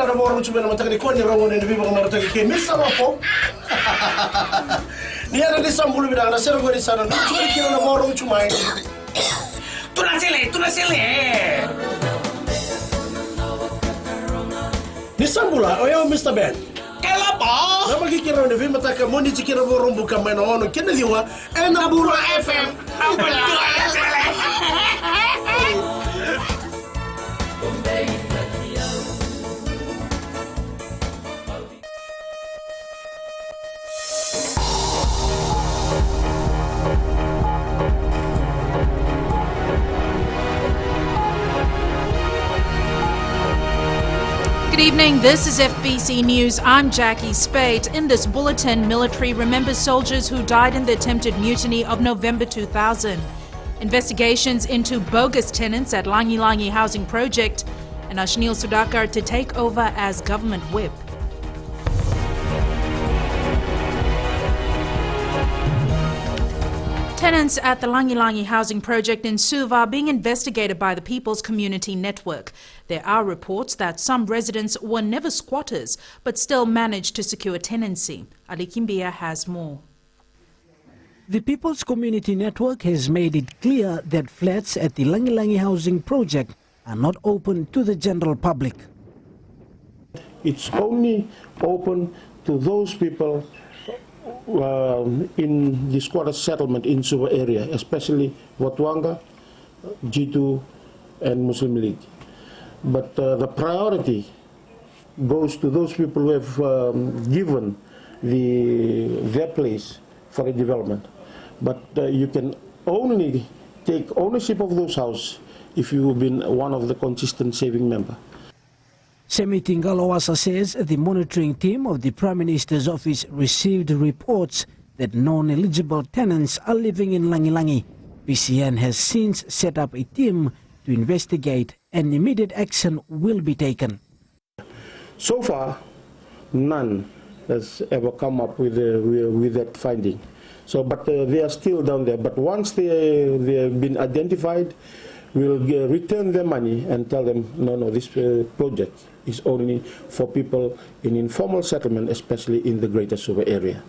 na ramoro chumena mataka ko ni rawone ni biba mataka ke misa ropo ni ana di sambulu bidang na sero gori sana churi kino na moro chumai tuna sele ni sambula oyo Mr. Ben kelapa na magikira ni biba mataka moni chikira borombu kama na ono kene diwa ena bula FM Good evening, this is FBC News. I'm Jackie Spate. In this bulletin, military remembers soldiers who died in the attempted mutiny of November 2000. Investigations into bogus tenants at Langi Langi Housing Project, and Ashnil Sudhakar to take over as government whip. Tenants at the Langi Langi Housing Project in Suva are being investigated by the People's Community Network. There are reports that some residents were never squatters but still managed to secure tenancy. Ali Kimbia has more. The People's Community Network has made it clear that flats at the Langi Langi Housing Project are not open to the general public. It's only open to those people in the squatter settlement in Suva area, especially Watwanga, G2 and Muslim League. But the priority goes to those people who have given their place for a development. But you can only take ownership of those houses if you've been one of the consistent saving member. Semiti Ngalawasa says the monitoring team of the Prime Minister's office received reports that non-eligible tenants are living in Langi Langi. PCN has since set up a team to investigate and immediate action will be taken. So far, none has ever come up with that finding. So, but they are still down there. But once they have been identified, we'll return their money and tell them, no, this project is only for people in informal settlement, especially in the Greater Suva area.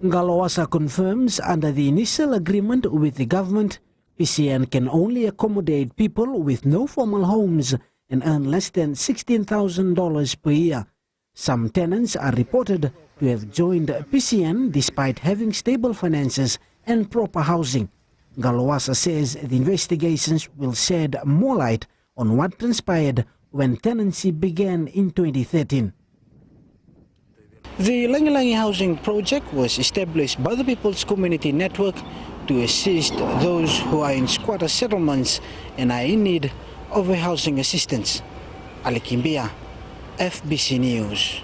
Ngalawasa confirms under the initial agreement with the government, PCN can only accommodate people with no formal homes and earn less than $16,000 per year. Some tenants are reported to have joined PCN despite having stable finances and proper housing. Ngalawasa says the investigations will shed more light on what transpired when tenancy began in 2013. The Langi Langi Housing Project was established by the People's Community Network to assist those who are in squatter settlements and are in need of a housing assistance. Ali Kimbia, FBC News.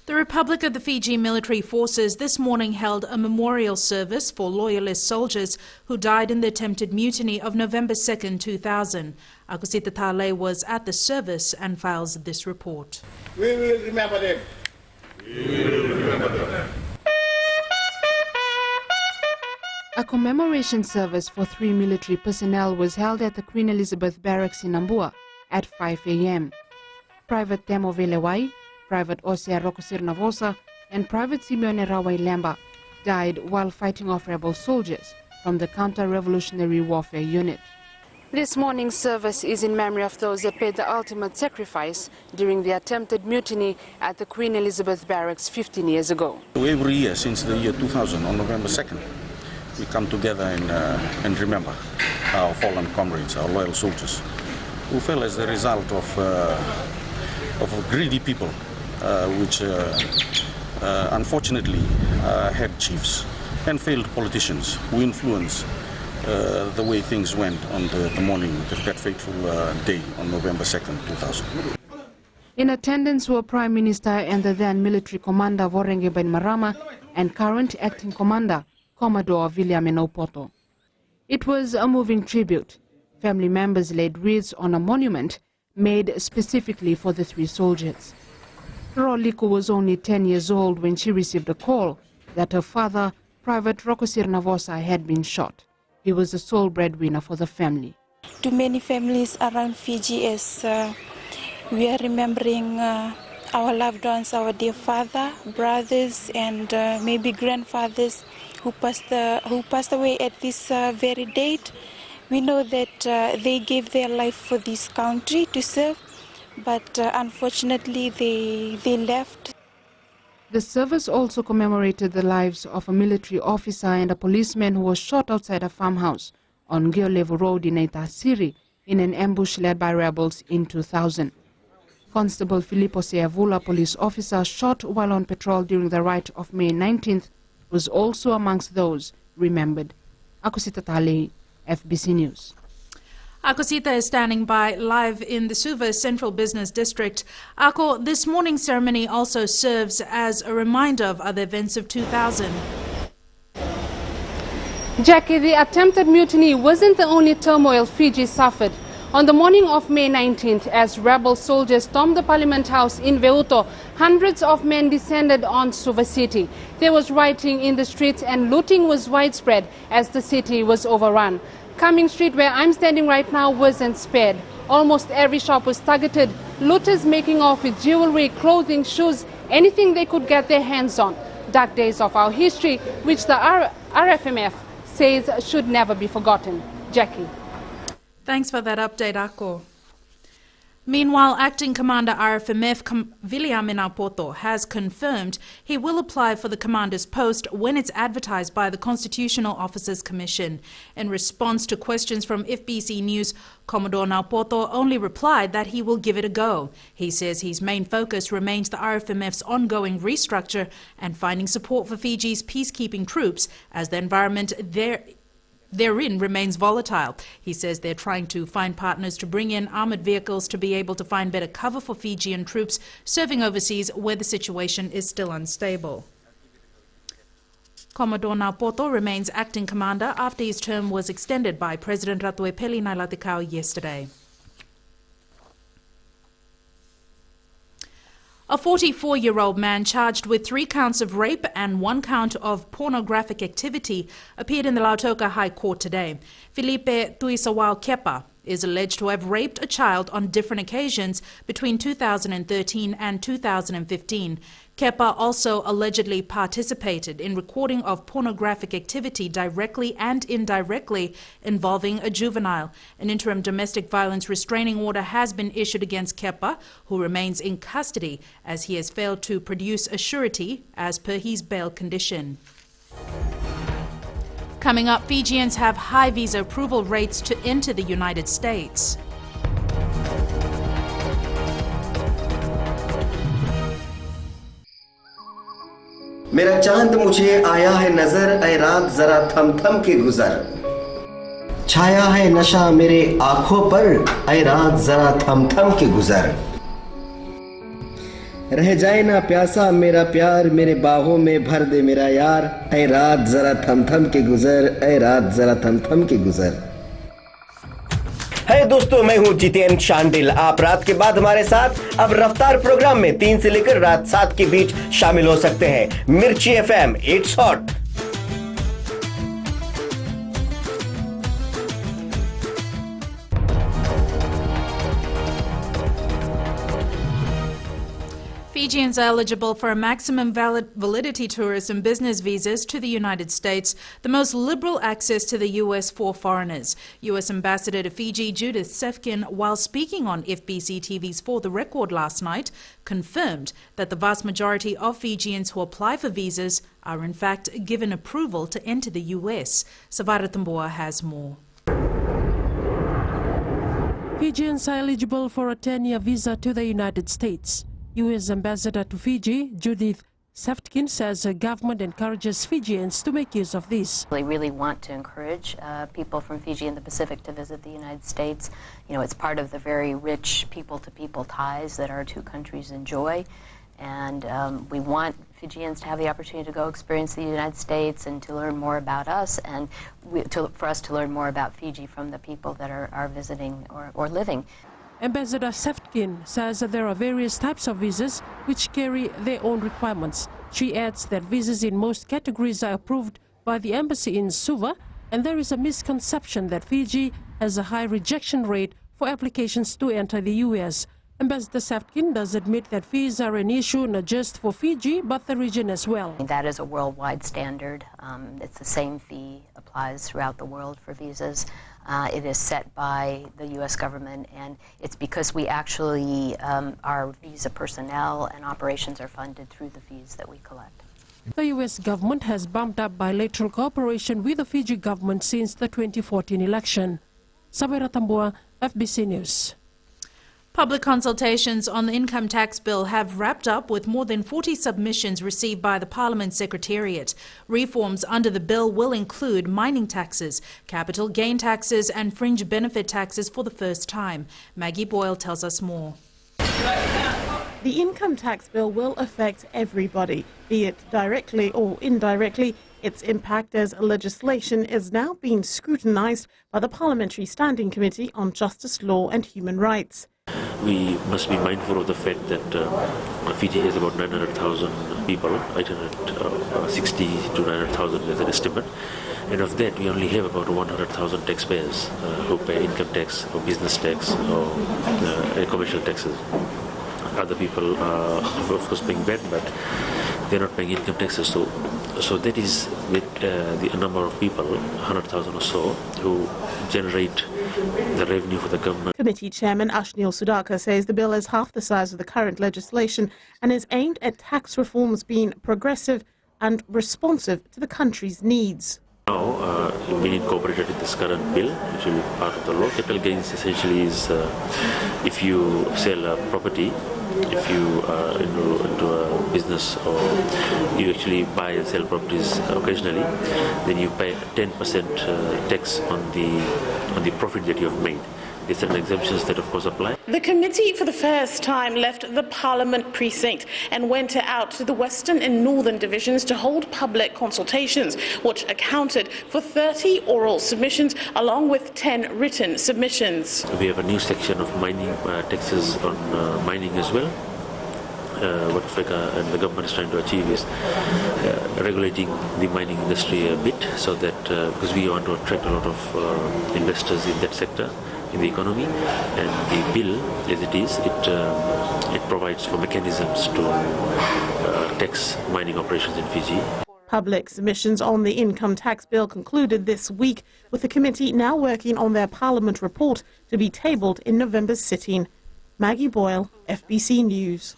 The Republic of the Fiji Military Forces this morning held a memorial service for loyalist soldiers who died in the attempted mutiny of November 2nd, 2000. Akusita Thale was at the service and files this report. We will remember them. We will remember them. A commemoration service for 3 military personnel was held at the Queen Elizabeth Barracks in Nambua at 5 a.m. Private Temo Velewai, Private Osia Rokosir Navosa and Private Simeone Rawai Lamba died while fighting off rebel soldiers from the Counter-Revolutionary Warfare Unit. This morning's service is in memory of those that paid the ultimate sacrifice during the attempted mutiny at the Queen Elizabeth Barracks 15 years ago. Every year since the year 2000, on November 2nd, we come together and remember our fallen comrades, our loyal soldiers, who fell as the result of greedy people, which unfortunately had chiefs and failed politicians who influenced the way things went on the morning of that fateful day on November 2nd, 2000. In attendance were Prime Minister and the then military commander Vorenge Bainimarama and current acting commander Commodore William Enopoto. It was a moving tribute. Family members laid wreaths on a monument made specifically for the 3 soldiers. Roliko was only 10 years old when she received a call that her father, Private Rokosir Navosa, had been shot. He was the sole breadwinner for the family. To many families around Fiji, as we are remembering our loved ones, our dear father, brothers, and maybe grandfathers who passed away at this very date. We know that they gave their life for this country to serve, but unfortunately they left. The service also commemorated the lives of a military officer and a policeman who was shot outside a farmhouse on Giolevo Road in Itasiri in an ambush led by rebels in 2000. Constable Filippo Seavula, police officer shot while on patrol during the riot of May 19th, was also amongst those remembered. Ako si Tatali, FBC News. Akosita is standing by live in the Suva Central Business District. Ako, this morning's ceremony also serves as a reminder of other events of 2000. Jackie, the attempted mutiny wasn't the only turmoil Fiji suffered. On the morning of May 19th, as rebel soldiers stormed the Parliament House in Veuto, hundreds of men descended on Suva City. There was rioting in the streets and looting was widespread as the city was overrun. Cumming Street, where I'm standing right now, wasn't spared. Almost every shop was targeted, looters making off with jewelry, clothing, shoes, anything they could get their hands on. Dark days of our history, which the RFMF says should never be forgotten. Jackie. Thanks for that update, Ako. Meanwhile, Acting Commander RFMF William Minapoto has confirmed he will apply for the commander's post when it's advertised by the Constitutional Officers Commission. In response to questions from FBC News, Commodore Naupoto only replied that he will give it a go. He says his main focus remains the RFMF's ongoing restructure and finding support for Fiji's peacekeeping troops as the environment therein remains volatile. He says they're trying to find partners to bring in armoured vehicles to be able to find better cover for Fijian troops serving overseas where the situation is still unstable. Commodore Naupoto remains acting commander after his term was extended by President Ratuepeli Nailatikau yesterday. A 44-year-old man charged with 3 counts of rape and 1 count of pornographic activity appeared in the Lautoka High Court today. Felipe Tuisawao Kepa is alleged to have raped a child on different occasions between 2013 and 2015. Kepa also allegedly participated in recording of pornographic activity directly and indirectly involving a juvenile. An interim domestic violence restraining order has been issued against Kepa, who remains in custody as he has failed to produce a surety as per his bail condition. Coming up, Fijians have high visa approval rates to enter the United States. मेरा चांद मुझे आया है नजर ऐ रात जरा थम थम के गुजर छाया है नशा मेरे आंखों पर ऐ रात जरा थम थम के गुजर रह जाए ना प्यासा मेरा प्यार मेरे बाहों में भर दे मेरा यार ऐ रात जरा थम थम के गुजर ऐ रात जरा थम थम के गुजर। है दोस्तों, मैं हूं जितेन शांडिल। आप रात के बाद हमारे साथ अब रफ्तार प्रोग्राम में 3 से लेकर रात 7 के बीच शामिल हो सकते हैं। मिर्ची FM, it's hot. Fijians are eligible for a maximum validity tourism business visas to the United States, the most liberal access to the U.S. for foreigners. U.S. Ambassador to Fiji Judith Sefkin, while speaking on Fbctv's For the Record last night, confirmed that the vast majority of Fijians who apply for visas are in fact given approval to enter the U.S. Savara Tamboa has more. Fijians are eligible for a 10-year visa to the United States. U.S. Ambassador to Fiji, Judith Sefkin, says the government encourages Fijians to make use of this. We really want to encourage people from Fiji and the Pacific to visit the United States. You know, it's part of the very rich people-to-people ties that our two countries enjoy. And we want Fijians to have the opportunity to go experience the United States and to learn more about us, and for us to learn more about Fiji from the people that are visiting or living. Ambassador Sefkin says that there are various types of visas which carry their own requirements. She adds that visas in most categories are approved by the embassy in Suva, and there is a misconception that Fiji has a high rejection rate for applications to enter the U.S. Ambassador Saftkin does admit that fees are an issue not just for Fiji, but the region as well. That is a worldwide standard. It's the same fee applies throughout the world for visas. It is set by the U.S. government, and it's because we actually, our visa personnel and operations are funded through the fees that we collect. The U.S. government has bumped up bilateral cooperation with the Fiji government since the 2014 election. Sabera Tambua, FBC News. Public consultations on the income tax bill have wrapped up with more than 40 submissions received by the Parliament Secretariat. Reforms under the bill will include mining taxes, capital gain taxes and fringe benefit taxes for the first time. Maggie Boyle tells us more. The income tax bill will affect everybody, be it directly or indirectly. Its impact as legislation is now being scrutinised by the Parliamentary Standing Committee on Justice, Law and Human Rights. We must be mindful of the fact that Fiji has about 900,000 people, 860 to 900,000 as an estimate, and of that we only have about 100,000 taxpayers who pay income tax or business tax or commercial taxes. Other people are of course paying VAT, but they're not paying income taxes. So that is with the number of people, 100,000 or so, who generate the revenue for the government. Committee Chairman Ashnil Sudhakar says the bill is half the size of the current legislation and is aimed at tax reforms being progressive and responsive to the country's needs. Now, being incorporated in this current bill, which will be part of the law, capital gains essentially is if you sell a property, if you are into a business or you actually buy and sell properties occasionally, then you pay 10% tax on the profit that you have made. These are exemptions that of course apply. The committee for the first time left the Parliament precinct and went out to the Western and Northern divisions to hold public consultations, which accounted for 30 oral submissions along with 10 written submissions. We have a new section of mining taxes on mining as well. What FECA and the government is trying to achieve is regulating the mining industry a bit, so that because we want to attract a lot of investors in that sector, in the economy, and the bill as it is, it provides for mechanisms to tax mining operations in Fiji. Public submissions on the income tax bill concluded this week, with the committee now working on their Parliament report to be tabled in November's sitting. Maggie Boyle, FBC News.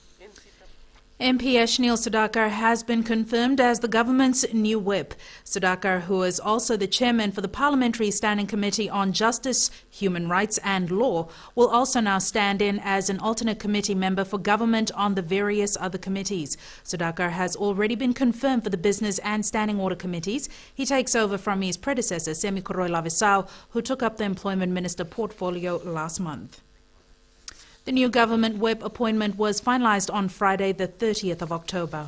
MP Ashnil Sudhakar has been confirmed as the government's new whip. Sudhakar, who is also the chairman for the Parliamentary Standing Committee on Justice, Human Rights and Law, will also now stand in as an alternate committee member for government on the various other committees. Sudhakar has already been confirmed for the Business and Standing Order committees. He takes over from his predecessor, Semi Lavisau, who took up the Employment Minister portfolio last month. The new government whip appointment was finalised on Friday, the 30th of October.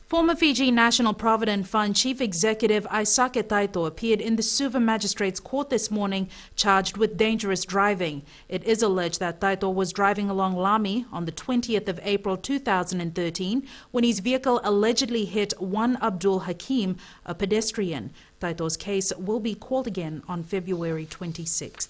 Former Fiji National Provident Fund Chief Executive Aisake Taito appeared in the Suva Magistrates Court this morning, charged with dangerous driving. It is alleged that Taito was driving along Lami on the 20th of April 2013 when his vehicle allegedly hit one Abdul Hakim, a pedestrian. Taito's case will be called again on February 26th.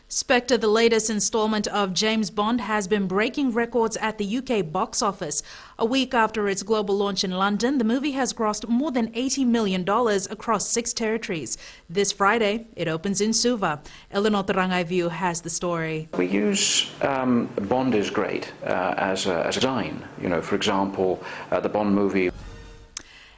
Spectre, the latest installment of James Bond, has been breaking records at the UK box office. A week after its global launch in London, the movie has grossed more than $80 million across 6 territories. This Friday, it opens in Suva. Eleanor Tarangaiviu has the story. We use Bond is great as a design. You know, for example, the Bond movie.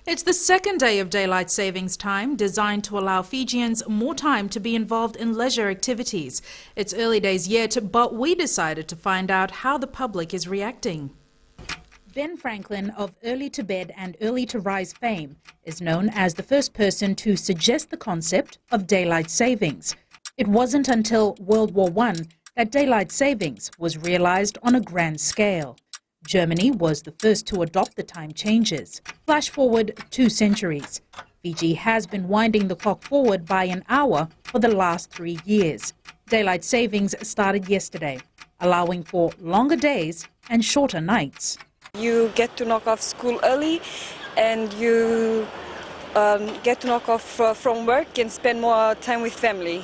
It's the second day of daylight savings time, designed to allow Fijians more time to be involved in leisure activities. It's early days yet, but we decided to find out how the public is reacting. Ben Franklin, of Early to Bed and Early to Rise fame, is known as the first person to suggest the concept of daylight savings. It wasn't until World War I that daylight savings was realized on a grand scale. Germany was the first to adopt the time changes. Flash forward 2 centuries. Fiji has been winding the clock forward by an hour for the last 3 years. Daylight savings started yesterday, allowing for longer days and shorter nights. You get to knock off school early, and you get to knock off from work and spend more time with family.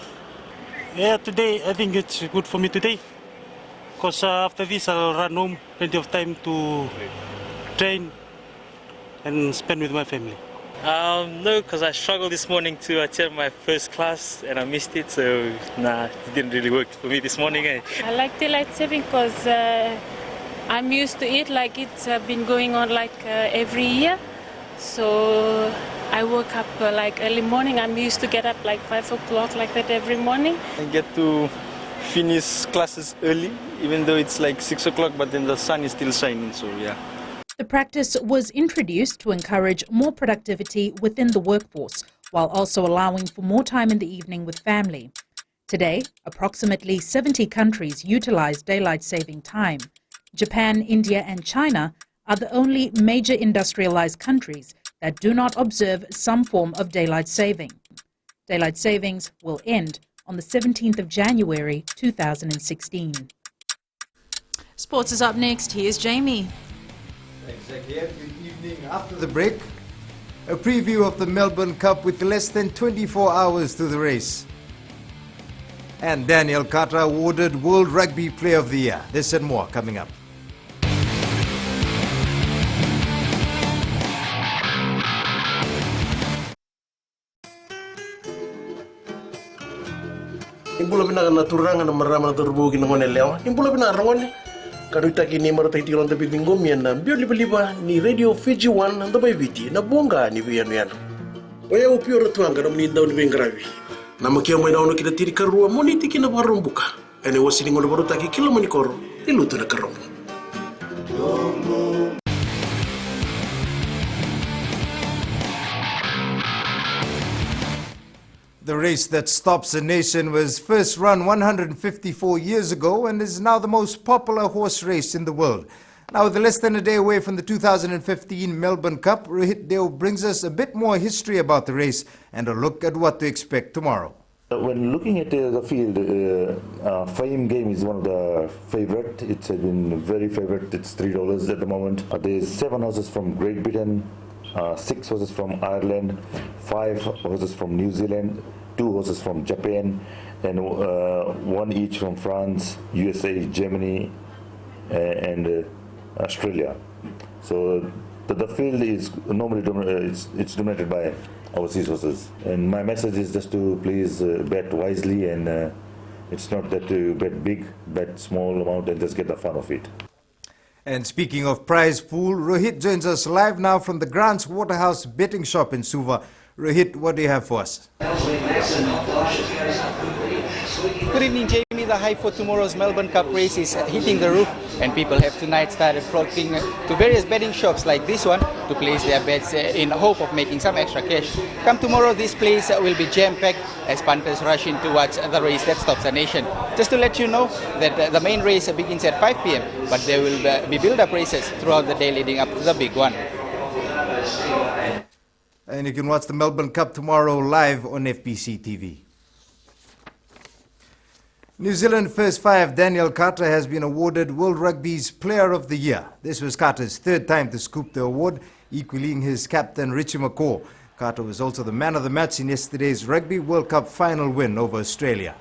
Yeah, today I think it's good for me today. Because after this I'll run home, plenty of time to train and spend with my family. No, because I struggled this morning to attend my first class and I missed it, so nah, it didn't really work for me this morning. I like daylight saving because I'm used to it, like it's been going on like every year. So I woke up like early morning. I'm used to get up like 5 o'clock like that every morning. I get to finish classes early, even though it's like 6 o'clock, but then the sun is still shining, so yeah. The practice was introduced to encourage more productivity within the workforce, while also allowing for more time in the evening with family. Today, approximately 70 countries utilize daylight saving time. Japan, India and China are the only major industrialized countries that do not observe some form of daylight saving. Daylight savings will end on the 17th of January 2016. Sports is up next. Here's Jamie. Thanks again. Good evening. After the break, a preview of the Melbourne Cup with less than 24 hours to the race. And Daniel Carter awarded World Rugby Player of the Year. This and more coming up. Imbula bina na turanga na marama na turbugi na ngone lewa. Imbula bina rangone. Karuita kini marata itiron tapi tinggomian na bio liba ni Radio Fiji 1 na bai viti na bonga ni biyanu yanu. Oya upio ratuanga na muni daun bengravi. Na makia mai daun kita tiri karua moni tiki na barumbuka. Ene wasini ngone baruta ki kilo mani koro ilutu na karombo. The race that stops a nation was first run 154 years ago and is now the most popular horse race in the world. Now, with less than a day away from the 2015 Melbourne Cup, Rohit Deo brings us a bit more history about the race and a look at what to expect tomorrow. When looking at the field, Fame Game is one of the favorite. It's been very favorite. It's $3 at the moment. There's 7 horses from Great Britain, 6 horses from Ireland, 5 horses from New Zealand, 2 horses from Japan, and 1 each from France, USA, Germany, and Australia. So the field is normally it's dominated by overseas horses. And my message is just to please bet wisely, and it's not that to bet big, bet small amount and just get the fun of it. And speaking of prize pool, Rohit joins us live now from the Grants Waterhouse betting shop in Suva. Rohit, what do you have for us? Good evening, Jamie. The hype for tomorrow's Melbourne Cup race is hitting the roof, and people have tonight started flocking to various betting shops like this one to place their bets in hope of making some extra cash. Come tomorrow, this place will be jam-packed as punters rush in towards the race that stops the nation. Just to let you know that the main race begins at 5 p.m, but there will be build-up races throughout the day leading up to the big one. And you can watch the Melbourne Cup tomorrow live on Fbctv. New Zealand First Five Daniel Carter has been awarded World Rugby's Player of the Year. This was Carter's 3rd time to scoop the award, equaling his captain Richie McCaw. Carter was also the man of the match in yesterday's Rugby World Cup final win over Australia.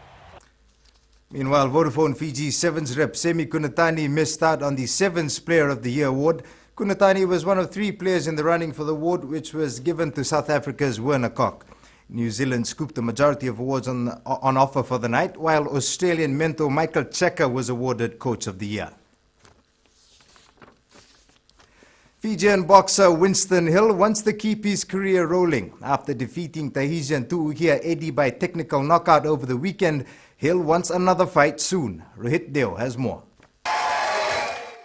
Meanwhile, Vodafone Fiji Sevens rep Semi Kunatani missed out on the Sevens Player of the Year award. Kunatani was one of 3 players in the running for the award, which was given to South Africa's Werner Koch. New Zealand scooped the majority of awards on offer for the night, while Australian mentor Michael Checker was awarded Coach of the Year. Fijian boxer Winston Hill wants to keep his career rolling. After defeating Tahitian Tuuhia Eddie by technical knockout over the weekend, Hill wants another fight soon. Rohit Deo has more.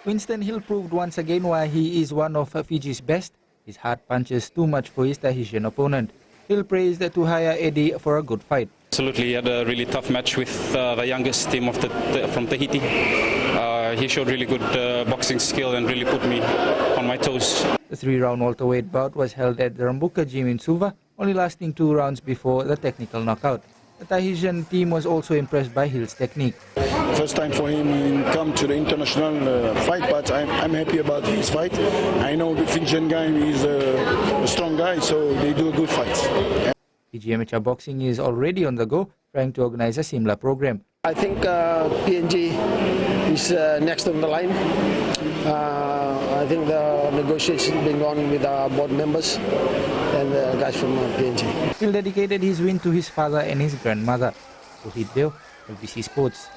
Winston Hill proved once again why he is one of Fiji's best. His hard punches too much for his Tahitian opponent. Hill praised Tuuhia Eddie for a good fight. Absolutely, he had a really tough match with the youngest team from Tahiti. He showed really good boxing skill and really put me on my toes. The 3-round welterweight bout was held at the Rambuka gym in Suva, only lasting 2 rounds before the technical knockout. The Tahitian team was also impressed by Hill's technique. First time for him to come to the international fight, but I'm happy about his fight. I know the Fijian guy is a strong guy, so they do a good fight. Fiji Amateur Boxing is already on the go, trying to organize a similar program. I think PNG is next on the line. I think the negotiation been on with our board members and the guys from PNG. Phil dedicated his win to his father and his grandmother. Rohit Deo, FBC Sports.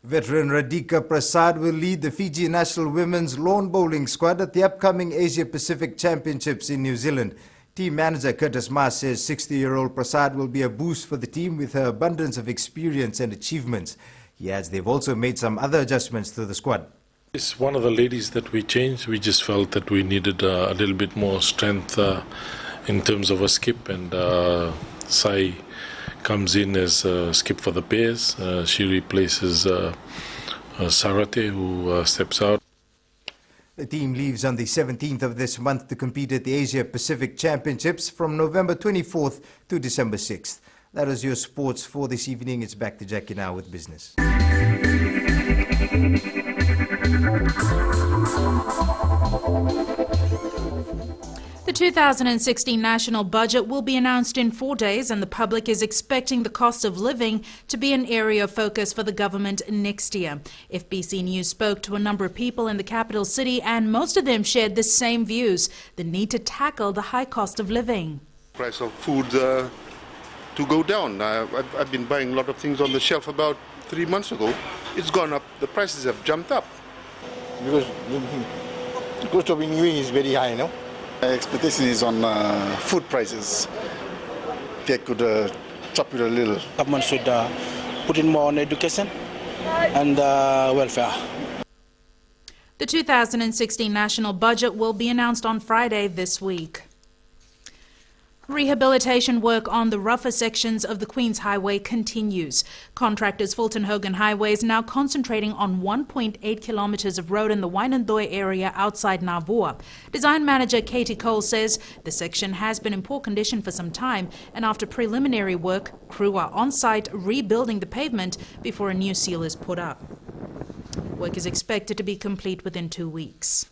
Veteran Radhika Prasad will lead the Fiji national women's lawn bowling squad at the upcoming Asia Pacific Championships in New Zealand. Team manager Curtis Ma says 60-year-old Prasad will be a boost for the team with her abundance of experience and achievements. He adds they've also made some other adjustments to the squad. It's one of the ladies that we changed. We just felt that we needed a little bit more strength in terms of a skip, and Sai comes in as a skip for the pairs. She replaces Sarate, who steps out. The team leaves on the 17th of this month to compete at the Asia Pacific Championships from November 24th to December 6th. That is your sports for this evening. It's back to Jackie now with business. The 2016 national budget will be announced in 4 days, and the public is expecting the cost of living to be an area of focus for the government next year. FBC News spoke to a number of people in the capital city, and most of them shared the same views: the need to tackle the high cost of living. Price of food to go down. I've been buying a lot of things on the shelf about 3 months ago. It's gone up. The prices have jumped up. Because the cost of living is very high, no? Expectation is on food prices. They could chop it a little. Government should put in more on education and welfare. The 2016 national budget will be announced on Friday this week. Rehabilitation work on the rougher sections of the Queen's Highway continues. Contractors Fulton Hogan Highway is now concentrating on 1.8 kilometres of road in the Wainandoi area outside Navua. Design manager Katie Cole says the section has been in poor condition for some time, and after preliminary work, crew are on site rebuilding the pavement before a new seal is put up. Work is expected to be complete within 2 weeks.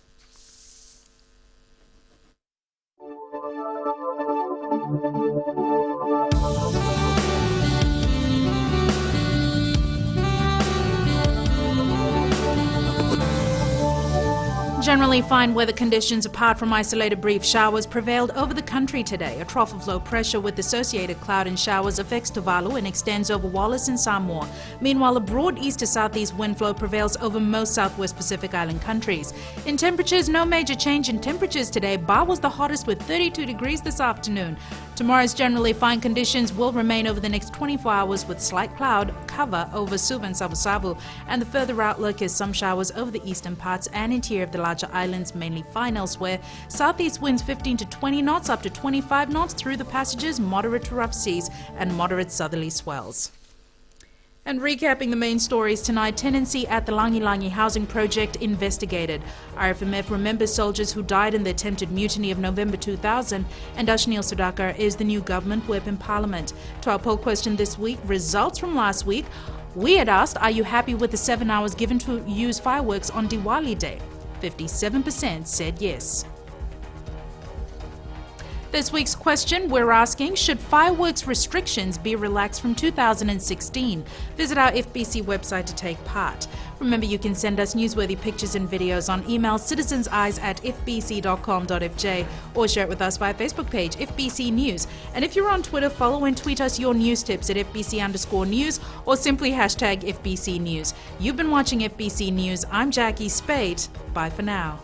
Generally fine weather conditions apart from isolated brief showers prevailed over the country today. A trough of low pressure with associated cloud and showers affects Tuvalu and extends over Wallis and Samoa. Meanwhile, a broad east to southeast wind flow prevails over most southwest Pacific Island countries. In temperatures, no major change in temperatures today. Ba was the hottest with 32 degrees this afternoon. Tomorrow's generally fine conditions will remain over the next 24 hours with slight cloud cover over Suva and Savu, and the further outlook is some showers over the eastern parts and interior of the larger islands, mainly fine elsewhere. Southeast winds 15 to 20 knots up to 25 knots through the passages, moderate to rough seas and moderate southerly swells. And recapping the main stories tonight, tenancy at the Langi Langi housing project investigated. RFMF remembers soldiers who died in the attempted mutiny of November 2000, and Ashnil Sudhakar is the new government whip in Parliament. To our poll question this week, results from last week, we had asked, are you happy with the 7 hours given to use fireworks on Diwali Day? 57% said yes. This week's question, we're asking, should fireworks restrictions be relaxed from 2016? Visit our FBC website to take part. Remember, you can send us newsworthy pictures and videos on email citizenseyes@fbc.com.fj or share it with us via Facebook page, FBC News. And if you're on Twitter, follow and tweet us your news tips at FBC_news or simply hashtag FBC News. You've been watching FBC News. I'm Jackie Spade. Bye for now.